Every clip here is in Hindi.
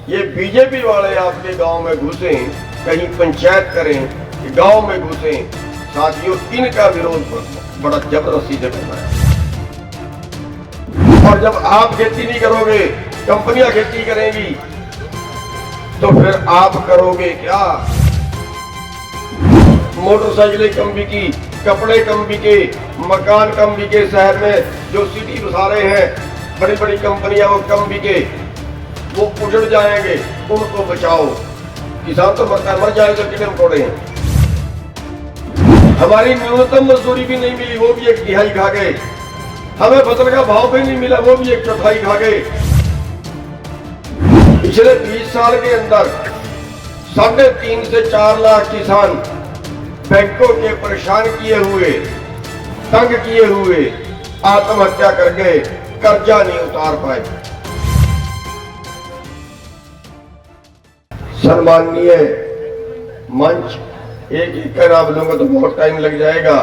ये बीजेपी वाले आपके गांव में घुसे, कहीं पंचायत करें, गांव में घुसे, साथियों इनका विरोध बड़ा जबरदस्ती से करना है। और जब आप खेती नहीं करोगे, कंपनियां खेती करेंगी, तो फिर आप करोगे क्या? मोटरसाइकिलें कम बिकी, कपड़े कम बिके, मकान कम बिके, शहर में जो सिटी बसा रहे हैं बड़ी बड़ी कंपनियां, वो कम बिके, वो उजड़ जाएंगे, उनको बचाओ। किसान तो मर जाएगा, कीड़े मकोड़े हैं। हमारी न्यूनतम मजदूरी भी नहीं मिली, वो भी एक तिहाई खा गए। हमें फसल का भाव भी नहीं मिला, वो भी एक चौथाई खा गए। पिछले 20 साल के अंदर 3.5 से 4 लाख किसान बैंकों के परेशान किए हुए, तंग किए हुए आत्महत्या कर गए, कर्जा नहीं उतार पाए। सम्माननीय मंच, एक कर आप लोगों को तो बहुत टाइम लग जाएगा।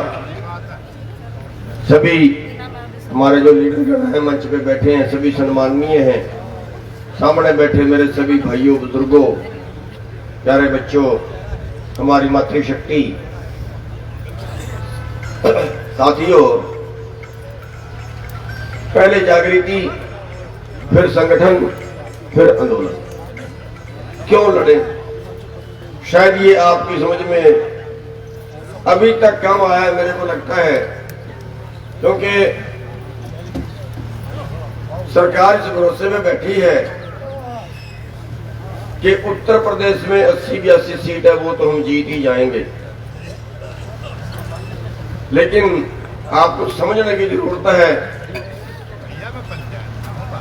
सभी हमारे जो लीडरगण हैं मंच पे बैठे हैं, सभी सम्माननीय हैं। सामने बैठे मेरे सभी भाइयों, बुजुर्गों, प्यारे बच्चों, हमारी मातृशक्ति, साथियों, पहले जागृति, फिर संगठन, फिर आंदोलन। क्यों लड़े? शायद ये आपकी समझ में अभी तक कम आया है, मेरे को लगता है, क्योंकि सरकार इस भरोसे में बैठी है कि उत्तर प्रदेश में 80-82 सीट है, वो तो हम जीत ही जाएंगे। लेकिन आपको समझने की जरूरत है,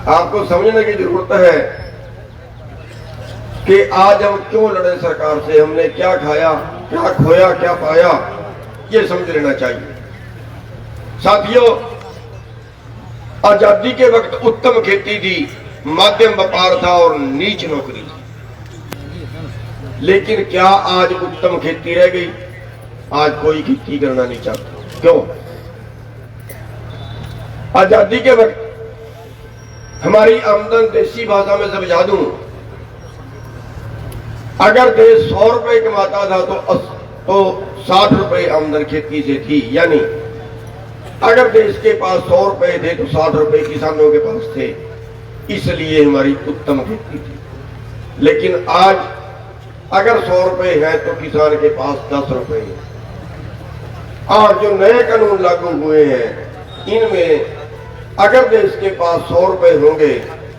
आपको समझने की जरूरत है कि आज हम क्यों लड़े सरकार से, हमने क्या खाया, क्या खोया, क्या पाया, ये समझ लेना चाहिए। साथियों, आजादी के वक्त उत्तम खेती थी, मध्यम व्यापार था और नीच नौकरी थी। लेकिन क्या आज उत्तम खेती रह गई? आज कोई खेती करना नहीं चाहता। क्यों? आजादी के वक्त हमारी आमदन, देसी भाषा में समझा दूं, अगर देश 100 रुपए कमाता था तो 60 रुपए आमदन खेती से थी। यानी अगर देश के पास 100 रुपए थे तो 60 रुपए किसानों के पास थे, इसलिए हमारी उत्तम खेती थी। लेकिन आज अगर 100 रुपए है तो किसान के पास 10 रुपए है। और जो नए कानून लागू हुए हैं, इनमें अगर देश के पास 100 रुपए होंगे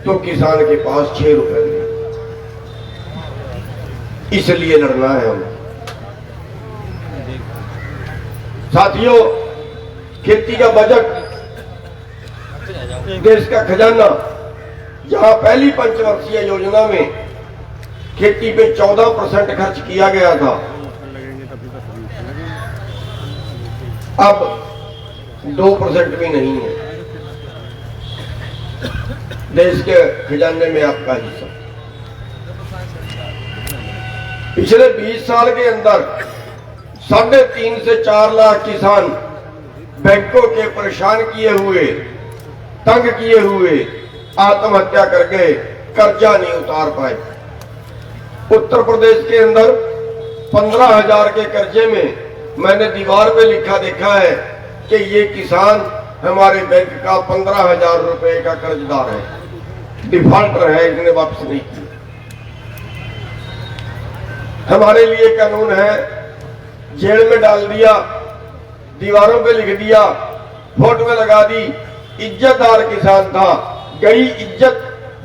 तो किसान के पास 6 रुपए हैं। इसलिए लड़ना है हमें। साथियों, खेती का बजट, देश का खजाना, जहां पहली पंचवर्षीय योजना में खेती पे 14% खर्च किया गया था, अब 2% भी नहीं है देश के खजाने में आपका हिस्सा। पिछले 20 साल के अंदर 3.5 से 4 लाख किसान बैंकों के परेशान किए हुए, तंग किए हुए आत्महत्या कर गए, कर्जा नहीं उतार पाए। उत्तर प्रदेश के अंदर 15,000 के कर्जे में मैंने दीवार पे लिखा देखा है कि ये किसान हमारे बैंक का 15,000 रुपए का कर्जदार है, डिफॉल्टर है, इसने वापस नहीं किया। हमारे लिए कानून है, जेल में डाल दिया, दीवारों पे लिख दिया, फोटो में लगा दी, इज्जतदार किसान था, गई इज्जत,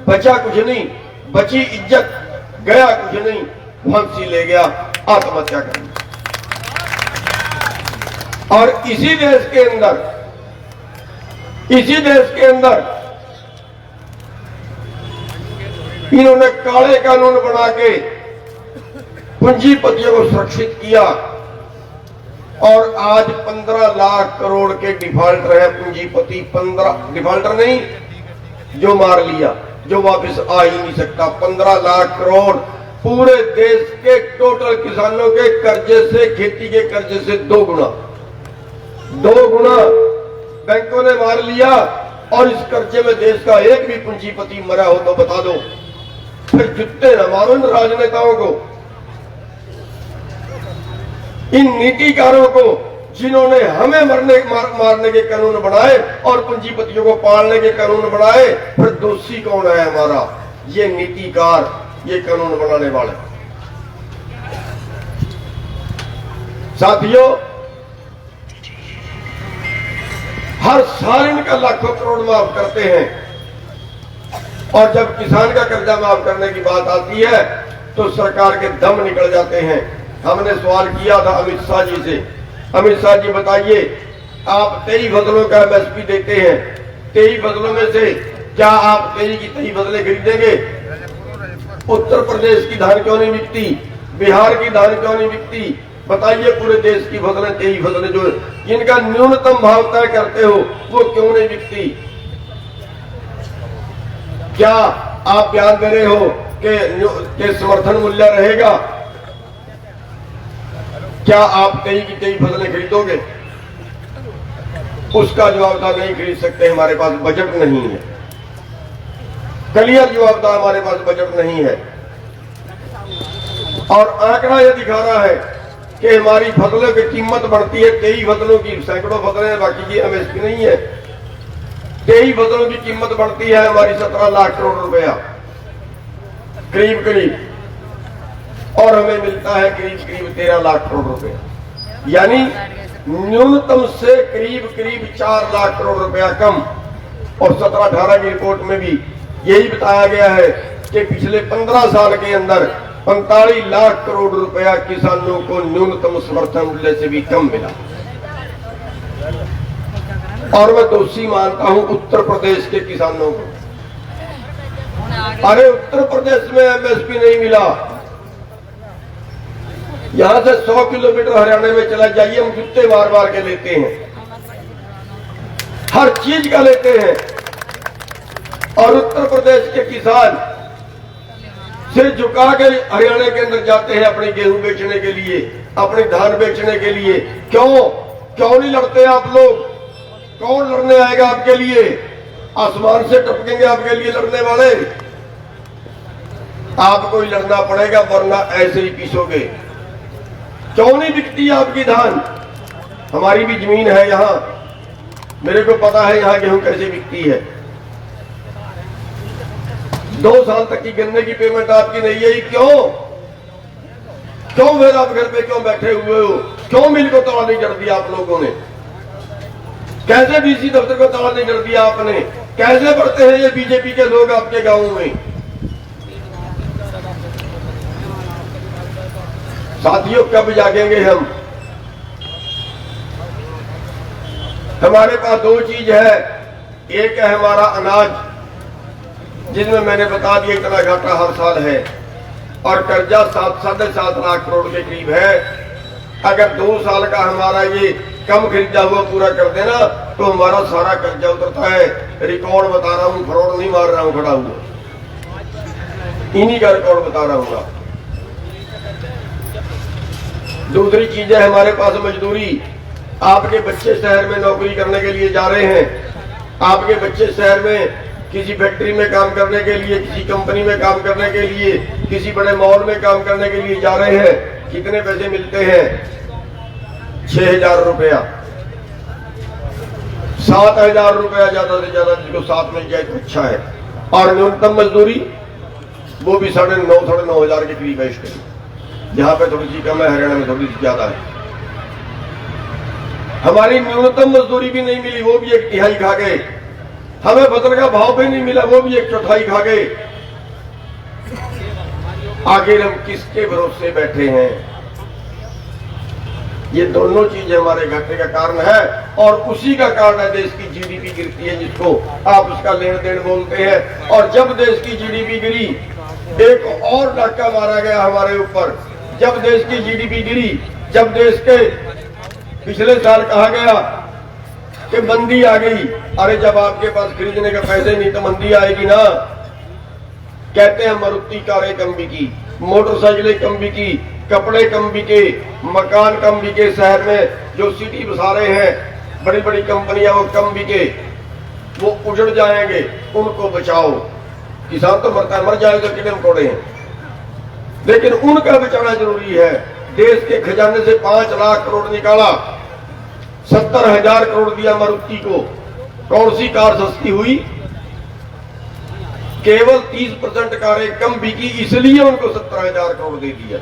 बचा कुछ नहीं, बची इज्जत, गया कुछ नहीं, फांसी ले गया, आत्महत्या कर ली। और इसी देश के अंदर इन्होंने काले कानून बना के पूंजीपतियों को सुरक्षित किया और आज 15 लाख करोड़ के डिफॉल्टर है पूंजीपति। 15 डिफॉल्टर नहीं, जो मार लिया, जो वापस आ ही नहीं सकता। 15 लाख करोड़ पूरे देश के टोटल किसानों के कर्जे से, खेती के कर्जे से 2 गुना बैंकों ने मार लिया। और इस कर्जे में देश का एक भी पूंजीपति मरा हो तो बता दो। फिर जुत्ते न मारो इन राजनेताओं को, इन नीतिकारों को जिन्होंने हमें मारने के कानून बनाए और पूंजीपतियों को पालने के कानून बनाए। फिर दोषी कौन है हमारा? ये नीतिकार, ये कानून बनाने वाले। साथियों, हर साल इनका लाखों करोड़ माफ करते हैं और जब किसान का कर्जा माफ करने की बात आती है तो सरकार के दम निकल जाते हैं। हमने सवाल किया था अमित शाह जी से, अमित शाह जी बताइए, आप 23 फसलों का एमएसपी देते हैं, 23 फसलों में से क्या आप 23 की 23 फसलें खरीदेंगे? उत्तर प्रदेश की धान क्यों नहीं बिकती? बिहार की धान क्यों नहीं बिकती? बताइए, पूरे देश की फसलें 23 फसलें जो जिनका न्यूनतम भाव तय करते हो वो क्यों नहीं बिकती? क्या आप बयान दे रहे हो कि समर्थन मूल्य रहेगा? क्या आप 23 की 23 फसलें खरीदोगे? उसका जवाब था नहीं खरीद सकते, हमारे पास बजट नहीं है। क्लियर जवाब था, हमारे पास बजट नहीं है। और आंकड़ा यह दिखा रहा है कि हमारी फसलों की कीमत बढ़ती है 23 फसलों की, सैकड़ों फसलें बाकी की एमएसपी नहीं है। 23 फसलों की कीमत बढ़ती है हमारी 17 लाख करोड़ रुपया करीब करीब, और हमें मिलता है करीब करीब 13 लाख करोड़ रुपया, यानी न्यूनतम से करीब करीब 4 लाख करोड़ रुपया कम। और 17-18 की रिपोर्ट में भी यही बताया गया है कि पिछले 15 साल के अंदर 45 लाख करोड़ रुपया किसानों को न्यूनतम समर्थन मूल्य से भी कम मिला। और मैं दोषी मानता हूं उत्तर प्रदेश के किसानों को। अरे उत्तर प्रदेश में एमएसपी नहीं मिला, यहां से 100 किलोमीटर हरियाणा में चला जाइए, हम जुत्ते बार बार के लेते हैं, हर चीज का लेते हैं। और उत्तर प्रदेश के किसान सिर झुका के हरियाणा के अंदर जाते हैं अपनी गेहूं बेचने के लिए, अपनी धान बेचने के लिए। क्यों नहीं लड़ते आप लोग? कौन लड़ने आएगा आपके लिए? आसमान से टपकेंगे आपके लिए लड़ने वाले? आपको ही लड़ना पड़ेगा, वरना ऐसे ही पीसोगे। क्यों नहीं बिकती आपकी धान? हमारी भी जमीन है यहाँ, मेरे को पता है यहाँ गेहूं कैसे बिकती है। 2 साल तक की गन्ने की पेमेंट आपकी नहीं है, क्यों फिर आप घर पे क्यों बैठे हुए हो? क्यों मिल को ताला नहीं जड़ दिया आप लोगों ने? कैसे डीसी दफ्तर को ताला नहीं जड़ दिया आपने? कैसे बढ़ते हैं ये बीजेपी के लोग आपके गांव में? साथियों, कब जागेंगे हम? हमारे पास 2 चीज है, एक है हमारा अनाज, जिसमें मैंने बता दिया इतना घाटा हर साल है, और कर्जा 7-7.5 लाख करोड़ के करीब है। अगर 2 साल का हमारा ये कम खरीदा हुआ पूरा कर देना तो हमारा सारा कर्जा उतरता है। रिकॉर्ड बता रहा हूं, फ्रॉड नहीं मार रहा हूं खड़ा हुआ, इन्हीं का रिकॉर्ड बता रहा हूं। दूसरी चीज है हमारे पास मजदूरी। आपके बच्चे शहर में नौकरी करने के लिए जा रहे हैं, आपके बच्चे शहर में किसी फैक्ट्री में काम करने के लिए, किसी कंपनी में काम करने के लिए, किसी बड़े मॉल में काम करने के लिए जा रहे हैं। कितने पैसे मिलते हैं? 6,000 रुपया, 7,000 रुपया ज्यादा से ज्यादा, जिसको 7 मिल जाए तो अच्छा है। और न्यूनतम मजदूरी वो भी 9,500 के करीब है इस टाइम। जहां पे थोड़ी सी कम है, हरियाणा में थोड़ी सी ज्यादा है। हमारी न्यूनतम मजदूरी भी नहीं मिली, वो भी 1/3 खा गए। हमें फसल का भाव भी नहीं मिला, वो भी 1/4 खा गए। आखिर हम किसके भरोसे बैठे हैं? ये दोनों चीजें हमारे घाटे का कारण है, और उसी का कारण है देश की जीडीपी गिरती है, जिसको आप उसका लेन देन बोलते हैं। और जब देश की जीडीपी गिरी, एक और डाका मारा गया हमारे ऊपर। जब देश की जीडीपी गिरी, जब देश के पिछले साल कहा गया कि मंदी आ गई। अरे जब आपके पास खरीदने के पैसे नहीं तो मंदी आएगी ना। कहते हैं मारुति कारें कम बिकी, मोटरसाइकिलें कम बिकी, कपड़े कम बिके, मकान कम बिके। शहर में जो सिटी बसा रहे हैं बड़ी बड़ी कंपनियां, वो कम बिके, वो उजड़ जाएंगे, उनको बचाओ। किसान तो मरता है, मर जाएगा तो कीड़े मकोड़े हैं, लेकिन उनका बचाना जरूरी है। देश के खजाने से 5 लाख करोड़ निकाला, 70,000 करोड़ दिया मारुति को। कौन सी कार सस्ती हुई? केवल 30% कारें कम बिकी, इसलिए उनको 17,000 करोड़ दे दिया।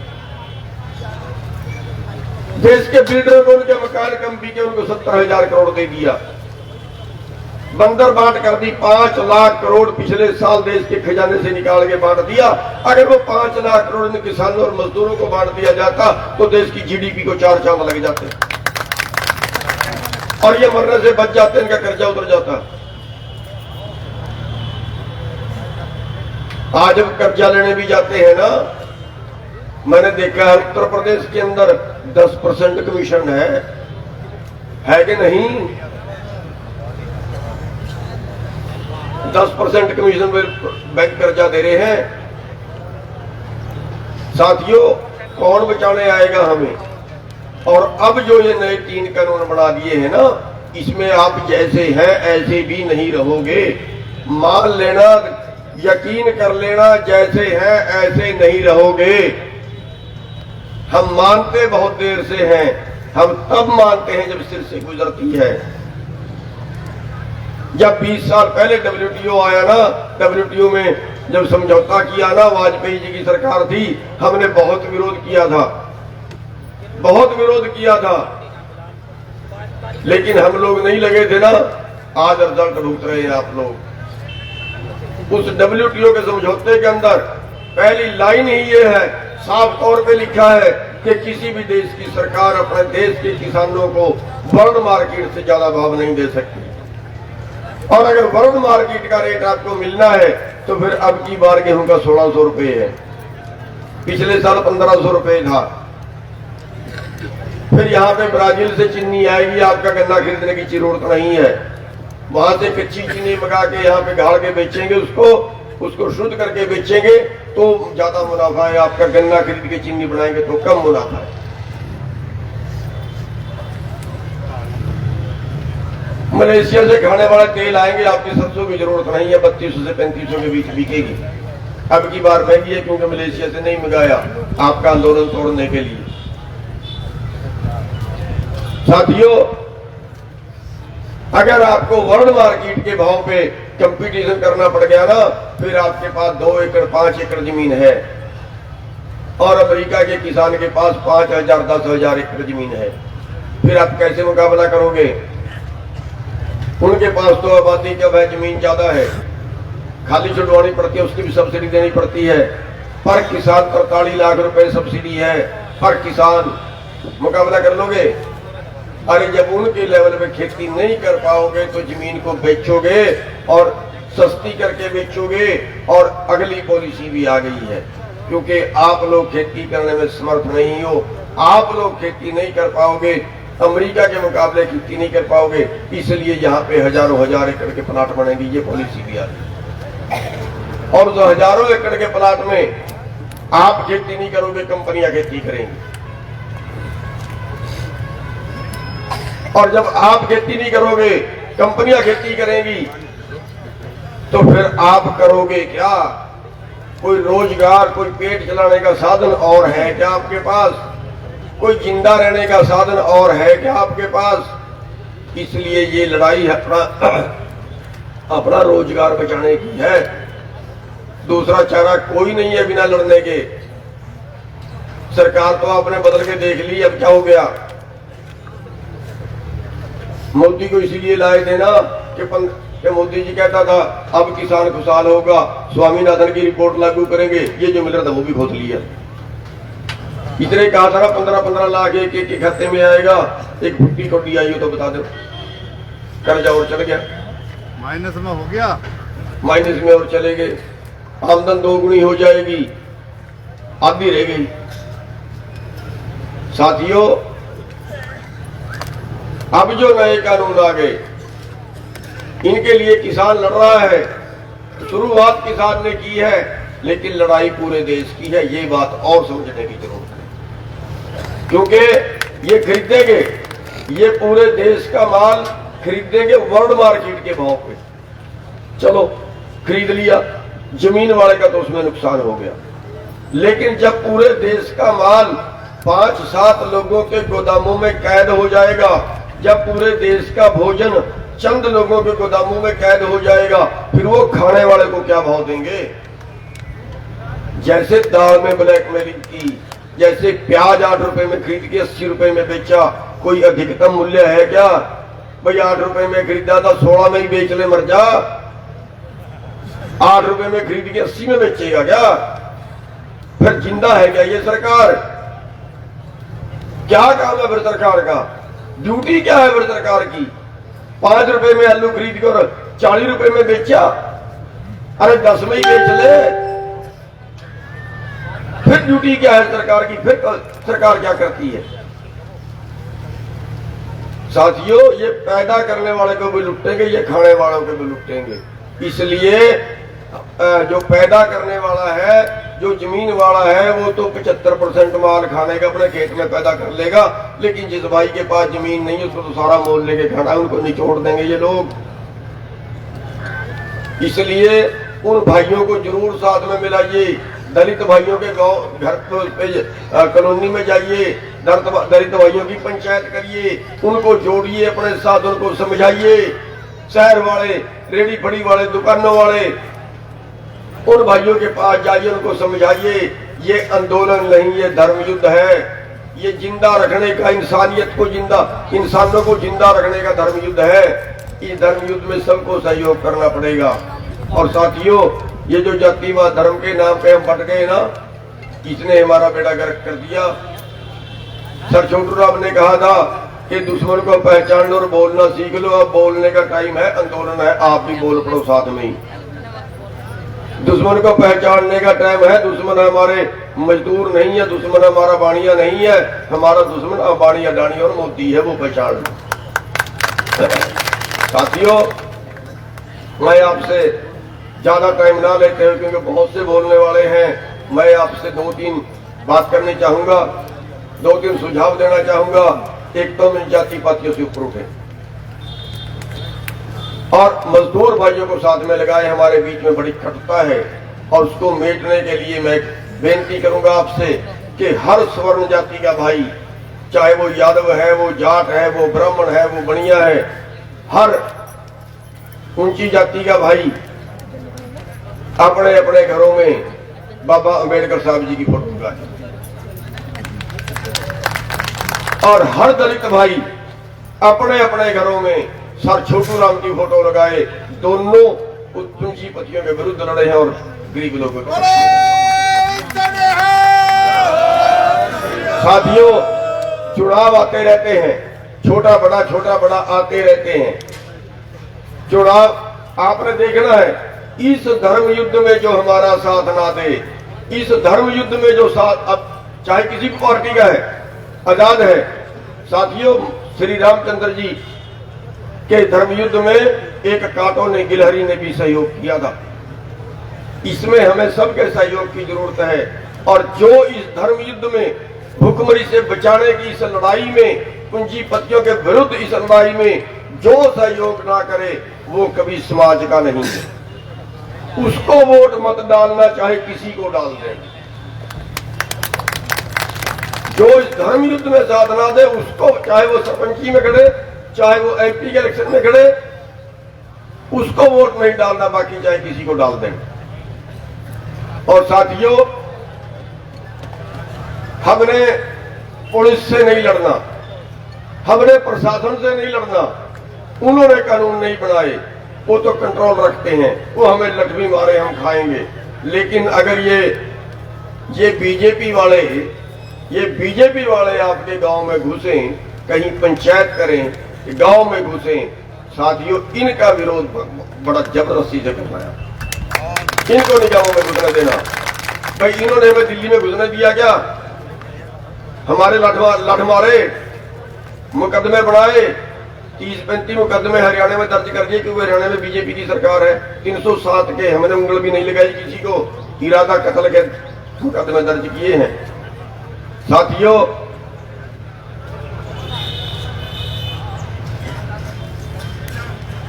देश के बिल्डरों को उनके मकान कम बिके, उनको 17,000 करोड़ दे दिया। बंदर बांट कर दी, 5 लाख करोड़ पिछले साल देश के खजाने से निकाल के बांट दिया। अगर वो 5 लाख करोड़ इन किसानों और मजदूरों को बांट दिया जाता तो देश की जीडीपी को 4 चांद लग जाते और ये मरने से बच जाते, इनका कर्जा उतर जाता। आज अब कर्जा लेने भी जाते हैं ना, मैंने देखा है उत्तर प्रदेश के अंदर 10% कमीशन है कि नहीं? 10% कमीशन पर बैंक कर्जा दे रहे हैं। साथियों, कौन बचाने आएगा हमें? और अब जो ये नए 3 कानून बना दिए हैं ना, इसमें आप जैसे हैं ऐसे भी नहीं रहोगे। मान लेना, यकीन कर लेना, जैसे हैं ऐसे नहीं रहोगे। हम मानते बहुत देर से हैं, हम तब मानते हैं जब सिर से गुजरती है। जब 20 साल पहले WTO आया ना, WTO में जब समझौता किया ना, वाजपेयी जी की सरकार थी, हमने बहुत विरोध किया था, बहुत विरोध किया था, लेकिन हम लोग नहीं लगे थे ना। आज रिजल्ट भुगत रहे हैं आप लोग। उस WTO के समझौते के अंदर पहली लाइन ही ये है, साफ तौर पे लिखा है कि किसी भी देश की सरकार अपने देश के किसानों को वर्ल्ड मार्केट से ज्यादा भाव नहीं दे सकती। और अगर वर्ल्ड मार्केट का रेट आपको मिलना है तो फिर अब की बार गेहूं का 1600 रुपये है, पिछले साल 1500 रुपये था। फिर यहाँ पे ब्राजील से चीनी आएगी, आपका गन्ना खरीदने की जरूरत नहीं है। वहां से कच्ची चीनी मंगा के यहाँ पे गाड़ के बेचेंगे, उसको शुद्ध करके बेचेंगे तो ज्यादा मुनाफा है। आपका गन्ना खरीद के चीनी बनाएंगे तो कम मुनाफा है। मलेशिया से खाने वाला तेल आएंगे, आपकी सरसों की जरूरत नहीं है, 3200 से 3500 के बीच बिकेगी। अब की बार महंगी है क्योंकि मलेशिया से नहीं मंगाया, आपका आंदोलन तोड़ने के लिए। साथियों, अगर आपको वर्ल्ड मार्केट के भाव पे कंपटीशन करना पड़ गया ना, फिर आपके पास 2 एकड़ 5 एकड़ जमीन है और अमेरिका के किसान के पास 5,000 10,000 एकड़ जमीन है, फिर आप कैसे मुकाबला करोगे? उनके पास तो आबादी का वह जमीन ज्यादा है, खाली छुड़वानी पड़ती है, उसकी भी सब्सिडी देनी पड़ती है। पर किसान 43 लाख रुपए सब्सिडी है पर किसान, मुकाबला कर लोगे? अरे जब उनके लेवल पे खेती नहीं कर पाओगे तो जमीन को बेचोगे और सस्ती करके बेचोगे। और अगली पॉलिसी भी आ गई है, क्योंकि आप लोग खेती करने में समर्थ नहीं हो, आप लोग खेती नहीं कर पाओगे, अमेरिका के मुकाबले खेती नहीं कर पाओगे, इसलिए यहाँ पे हजारों हजार एकड़ के प्लाट बनेंगे। ये पॉलिसी भी आ गई। और जो हजारों एकड़ के प्लाट में आप खेती नहीं करोगे, कंपनियां खेती करेंगी। और जब आप खेती नहीं करोगे, कंपनियां खेती करेंगी, तो फिर आप करोगे क्या? कोई रोजगार, कोई पेट चलाने का साधन और है क्या आपके पास? कोई जिंदा रहने का साधन और है क्या आपके पास? इसलिए ये लड़ाई अपना रोजगार बचाने की है। दूसरा चारा कोई नहीं है बिना लड़ने के। सरकार तो आपने बदल के देख ली, अब क्या हो गया? मोदी को इसीलिए लाए थे ना कि मोदी जी कहता था अब किसान खुशहाल होगा, स्वामीनाथन की रिपोर्ट लागू करेंगे, ये जो मिल रहा था वो भी खोद लिया। इतने कहा था ना 15-15 लाख एक खाते में आएगा, एक भुट्टी छोटी आई हो तो बता दो, कर्जा और चल गया, माइनस में हो गया, माइनस में और चले गए। आमदन 2 गुनी हो जाएगी, आधी रह गई। साथियों, अब जो नए कानून आ गए, इनके लिए किसान लड़ रहा है। शुरुआत किसान ने की है, लेकिन लड़ाई पूरे देश की है, ये बात और समझने की जरूरत है। क्योंकि ये खरीदेंगे, ये पूरे देश का माल खरीदेंगे वर्ल्ड मार्केट के भाव पे। चलो खरीद लिया, जमीन वाले का तो उसमें नुकसान हो गया। लेकिन जब पूरे देश का माल 5-7 लोगों के गोदामों में कैद हो जाएगा, जब पूरे देश का भोजन चंद लोगों के गोदामों में कैद हो जाएगा, फिर वो खाने वाले को क्या भाव देंगे? जैसे दाल में ब्लैकमेलिंग की, जैसे प्याज 8 रुपए में खरीद के 80 रुपए में बेचा, कोई अधिकतम मूल्य है क्या? भाई 8 रुपए में खरीदा था 16 में ही बेच ले, मर जा। 8 रुपए में खरीद के 80 में बेचेगा क्या? फिर जिंदा है क्या ये सरकार? क्या काम है फिर सरकार का? ड्यूटी क्या है फिर सरकार की? 5 रुपए में आलू खरीद कर 40 रुपए में बेचा, अरे 10 में ही बेच ले। फिर ड्यूटी क्या है सरकार की? फिर सरकार क्या करती है? साथियों, ये पैदा करने वाले को भी लुटेंगे, ये खाने वालों को भी लुटेंगे। इसलिए जो पैदा करने वाला है, जो जमीन वाला है, वो तो 75% माल खाने का अपने खेत में पैदा कर लेगा, लेकिन जिस भाई के पास जमीन नहीं है उसको तो सारा मोल लेके खाना है, उनको निचोड़ देंगे ये लोग। इसलिए उन भाइयों को जरूर साथ में मिलाइए। दलित भाइयों के गांव घर पे कॉलोनी में जाइए, दलित भाइयों की पंचायत करिए, उनको जोड़िए अपने साथ, उनको समझाइए। शहर वाले, रेडी फड़ी वाले, दुकानों वाले, उन भाइयों के पास जाइए, उनको समझाइए ये आंदोलन नहीं, ये धर्म युद्ध है। ये जिंदा रखने का, इंसानियत को जिंदा, इंसानों को जिंदा रखने का धर्म युद्ध है। इस धर्म युद्ध में सबको सहयोग करना पड़ेगा। और साथियों, ये जो जातिवाद धर्म के नाम पे हम बट गए ना, इसने हमारा बेड़ा गर्क कर दिया। सर छोटू राम ने कहा था कि दुश्मन को पहचान लो और बोलना सीख लो। अब बोलने का टाइम है, आंदोलन है, आप भी बोल पड़ो साथ में ही। दुश्मन को पहचानने का टाइम है। दुश्मन हमारे मजदूर नहीं है, दुश्मन हमारा बाणिया नहीं है, हमारा दुश्मन अंबानी, अडानी और मोदी है, वो पहचान लो। साथियों, मैं आपसे ज्यादा टाइम ना लेते हुए, क्योंकि बहुत से बोलने वाले हैं, मैं आपसे 2-3 बात करनी चाहूंगा, 2-3 सुझाव देना चाहूंगा। एक तो हम जाति पातियों से ऊपर उठे और मजदूर भाइयों को साथ में लगाए। हमारे बीच में बड़ी कटुता है और उसको मेटने के लिए मैं बेनती करूंगा आपसे कि हर स्वर्ण जाति का भाई, चाहे वो यादव है, वो जाट है, वो ब्राह्मण है, वो बनिया है, हर ऊंची जाति का भाई अपने अपने घरों में बाबा अंबेडकर साहब जी की फोटो लगाए और हर दलित भाई अपने अपने घरों में सर छोटू राम की फोटो लगाए। दोनों पूंजीपतियों के विरुद्ध लड़े हैं और गरीब लोगों के। साथियों, चुनाव आते रहते हैं, छोटा बड़ा आते रहते हैं। चुनाव आपने देखना है। इस धर्म युद्ध में जो हमारा साथ ना दे, इस धर्म युद्ध में जो साथ, अब चाहे किसी भी पार्टी का है, आजाद है। साथियों, श्री रामचंद्र जी के धर्म युद्ध में एक कांटों ने, गिलहरी ने भी सहयोग किया था। इसमें हमें सबके सहयोग की जरूरत है। और जो इस धर्म युद्ध में, भुखमरी से बचाने की इस लड़ाई में, पूंजीपतियों के विरुद्ध इस लड़ाई में जो सहयोग ना करे, वो कभी समाज का नहीं है। उसको वोट मत डालना, चाहे किसी को डाल दे। जो इस धर्म युद्ध में साथ ना दे, उसको, चाहे वो सरपंची में खड़े, चाहे वो एमपी के इलेक्शन में खड़े, उसको वोट नहीं डालना, बाकी चाहे किसी को डाल दें। और साथियों, हमने पुलिस से नहीं लड़ना, हमने प्रशासन से नहीं लड़ना। उन्होंने कानून नहीं बनाए, वो तो कंट्रोल रखते हैं, वो हमें लठ भी मारे हम खाएंगे। लेकिन अगर ये बीजेपी वाले आपके गांव में घुसें, कहीं पंचायत करें, गांव में घुसें, साथियों, इनका विरोध बड़ा जबरदस्ती से करना है। इनको नहीं गांव में घुसने देना। भाई, इन्होंने हमें दिल्ली में घुसने दिया क्या? हमारे लठ मारे, मुकदमे बनाए, 30-35 मुकदमे हरियाणा में दर्ज कर दिए, क्योंकि हरियाणा में बीजेपी की सरकार है। 307 के हमने उंगल भी नहीं लगाई किसी को, इरादा कत्ल के मुकदमे दर्ज किए हैं। साथियों,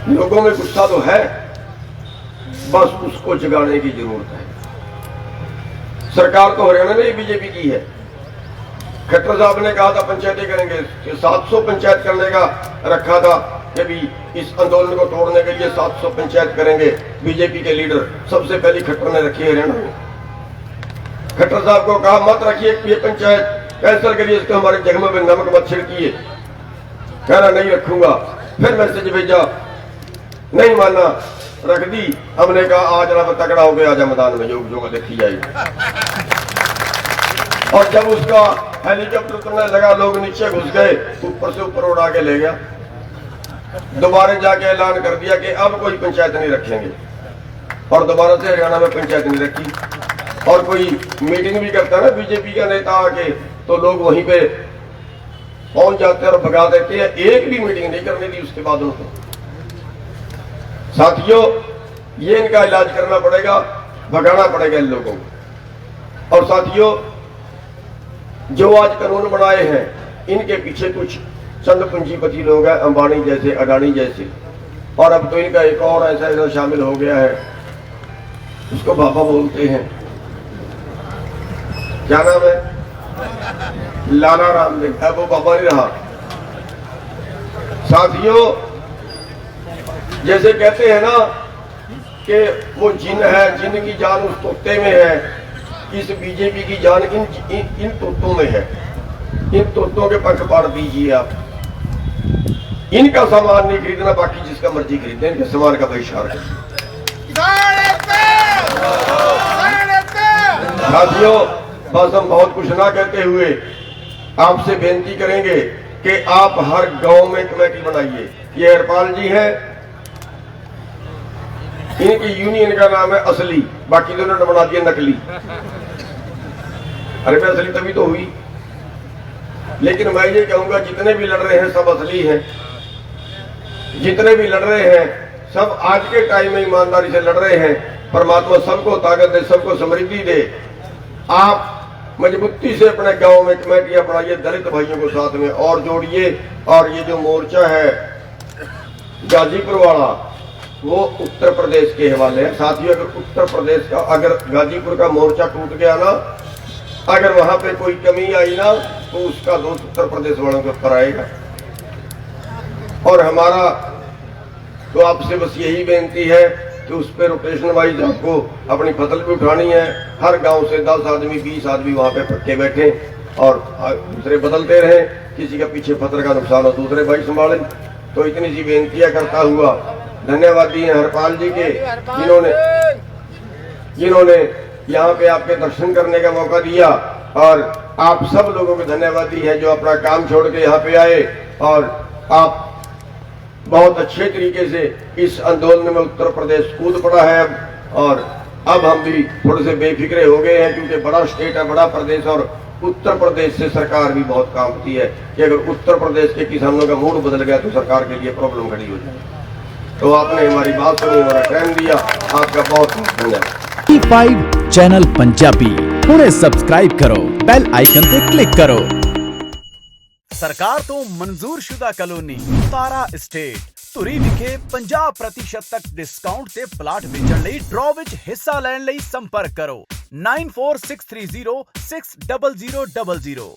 लोगों में गुस्सा तो है, बस उसको जगाने की जरूरत है। सरकार तो हरियाणा में ही बीजेपी की है। खट्टर साहब ने कहा था पंचायतें करेंगे, 700 पंचायत करने का रखा था कि भी इस आंदोलन को तोड़ने के लिए 700 पंचायत करेंगे। बीजेपी के लीडर सबसे पहली खट्टर ने रखी है हरियाणा में। खट्टर साहब को कहा मत रखिए ये पंचायत, कैंसिल करिए इसको, हमारे जगह में नमक मत छिड़किए। कह रहा नहीं रखूंगा। फिर मैसेज भेजा, नहीं माना, रख दी। हमने कहा आज रब तगड़ा हो गया, आजा मैदान में जो देखी जाएगी। और जब उसका हेलीकॉप्टर उतरने लगा, लोग नीचे घुस गए, ऊपर से ऊपर उड़ा के ले गया। दोबारा जाके ऐलान कर दिया कि अब कोई पंचायत नहीं रखेंगे, और दोबारा से हरियाणा में पंचायत नहीं रखी। और कोई मीटिंग भी करता है ना बीजेपी का नेता आके, तो लोग वहीं पे पहुंच जाते हैं और भगा देते हैं। एक भी मीटिंग नहीं करने दी उसके बाद उनको। साथियों, ये इनका इलाज करना पड़ेगा, भगाना पड़ेगा इन लोगों को। और साथियों, जो आज कानून बनाए हैं, इनके पीछे कुछ चंद पूंजीपति लोग हैं, अंबानी जैसे, अडानी जैसे। और अब तो इनका एक और ऐसा शामिल हो गया है, उसको बाबा बोलते हैं, क्या नाम है, लाला रामदेव। है वो बाबा नहीं रहा। साथियों, जैसे कहते हैं ना कि वो जिन है, जिन की जान उस तोते में है, इस बीजेपी की जान इन तोतों में है। इन तोतों के पंख पाड़ दीजिए आप। इनका सामान नहीं खरीदना, बाकी जिसका मर्जी खरीदे, इनके सामान का बहिष्कार करिए। साथियों, बस हम बहुत कुछ ना कहते हुए आपसे बेनती करेंगे कि आप हर गांव में कमेटी बनाइए। ये हरपाल जी हैं, इनकी यूनियन का नाम है असली, बाकी दोनों ने बना दिया नकली। अरे मैं असली तभी तो हुई। लेकिन मैं ये कहूंगा, जितने भी लड़ रहे हैं सब असली हैं। जितने भी लड़ रहे हैं सब आज के टाइम में ईमानदारी से लड़ रहे हैं। परमात्मा सबको ताकत दे, सबको समृद्धि दे। आप मजबूती से अपने गांव में कमेटियां बनाइए, दलित भाइयों को साथ में और जोड़िए। और ये जो मोर्चा है गाजीपुर वाला, वो उत्तर प्रदेश के हवाले है। साथियों, अगर उत्तर प्रदेश का, अगर गाजीपुर का मोर्चा टूट गया ना, अगर वहां पे कोई कमी आई ना, तो उसका दोष उत्तर प्रदेश वालों के ऊपर आएगा। और हमारा तो आपसे बस यही बेनती है कि उस पर रोटेशन वाइज आपको अपनी फसल भी उठानी है। हर गांव से 10 आदमी 20 आदमी वहां पे पक्के बैठे और दूसरे बदलते रहे। किसी का पीछे फसल का नुकसान हो, दूसरे भाई संभाले। तो इतनी सी बेनतियां करता हुआ धन्यवादी हैं हरपाल जी के, जिन्होंने यहाँ पे आपके दर्शन करने का मौका दिया। और आप सब लोगों को धन्यवादी है जो अपना काम छोड़ के यहाँ पे आए। और आप बहुत अच्छे तरीके से इस आंदोलन में उत्तर प्रदेश कूद पड़ा है। और अब हम भी थोड़े से बेफिक्रे हो गए हैं, क्योंकि बड़ा स्टेट है, बड़ा प्रदेश। और उत्तर प्रदेश से सरकार भी बहुत कांपती है कि अगर उत्तर प्रदेश के किसानों का मूड बदल गया तो सरकार के लिए प्रॉब्लम खड़ी हो जाए। तो आपने हमारी बात सुनी, हमारा टाइम दिया, आपका बहुत बहुत धन्यवाद। T5 चैनल पंजाबी हुणे सबसक्राइब करो, बेल आइकन पे क्लिक करो। सरकार तो मंजूरशुदा कॉलोनी तारा एस्टेट ਧੁਰੀ ਵਿਖੇ 50% तक डिस्काउंट ਤੇ ਪਲਾਟ ਵੇਚਣ ਲਈ ਡਰਾਅ ਵਿੱਚ ਹਿੱਸਾ ਲੈਣ ਲਈ ਸੰਪਰਕ ਕਰੋ 9463060000